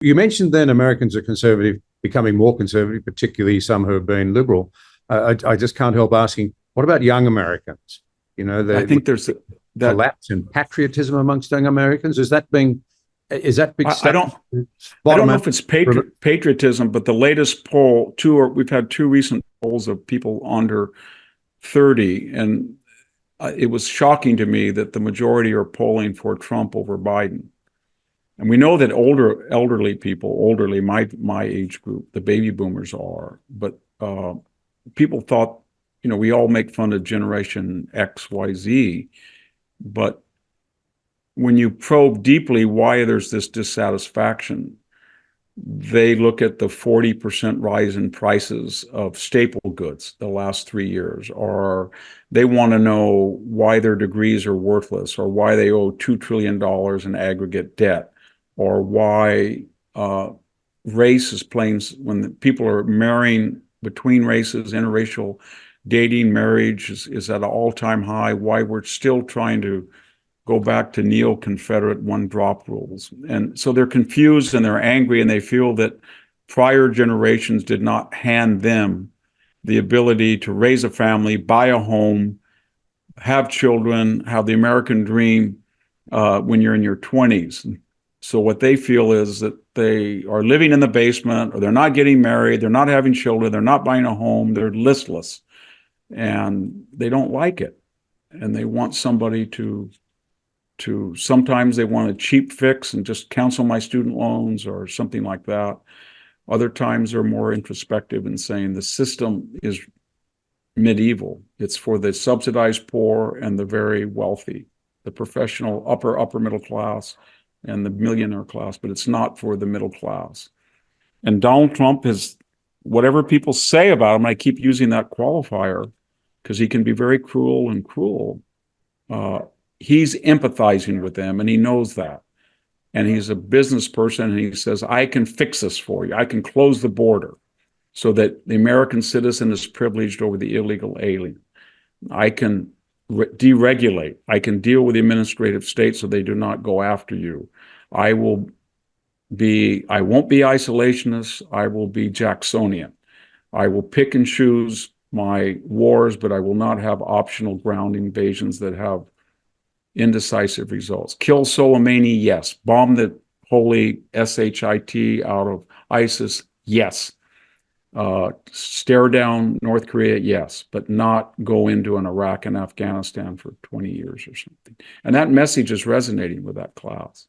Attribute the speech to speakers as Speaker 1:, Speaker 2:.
Speaker 1: You mentioned then Americans are conservative, becoming more conservative, particularly some who have been liberal. I just can't help asking, what about young Americans? You know,
Speaker 2: I think there's that
Speaker 1: collapse in patriotism amongst young Americans. Is that big
Speaker 2: I don't know if it's patriotism, but the latest poll, we've had two recent polls of people under 30, and it was shocking to me that the majority are polling for Trump over Biden. And we know that elderly people, my age group, the baby boomers are, but people thought, we all make fun of Generation X, Y, Z, but when you probe deeply why there's this dissatisfaction, they look at the 40% rise in prices of staple goods the last 3 years, or they want to know why their degrees are worthless, or why they owe $2 trillion in aggregate debt, or why race is playing, when people are marrying between races, interracial dating, marriage is at an all-time high, why we're still trying to go back to neo-Confederate one-drop rules. And so they're confused and they're angry, and they feel that prior generations did not hand them the ability to raise a family, buy a home, have children, have the American dream when you're in your 20s. So what they feel is that they are living in the basement, or they're not getting married, they're not having children, they're not buying a home, they're listless, and they don't like it. And they want somebody to sometimes they want a cheap fix and just cancel my student loans or something like that. Other times they're more introspective and saying the system is medieval. It's for the subsidized poor and the very wealthy, the professional upper middle class and the millionaire class, but it's not for the middle class. And Donald Trump is, whatever people say about him, I keep using that qualifier because he can be very cruel and cruel. He's empathizing with them, and he knows that. And he's a business person, and he says, I can fix this for you. I can close the border so that the American citizen is privileged over the illegal alien. I can deregulate. I can deal with the administrative state so they do not go after you. I won't be isolationist. I will be Jacksonian. I will pick and choose my wars, but I will not have optional ground invasions that have indecisive results. Kill Soleimani, yes. Bomb the holy shit out of ISIS, yes. Stare down North Korea, yes, but not go into an Iraq and Afghanistan for 20 years or something. And that message is resonating with that class.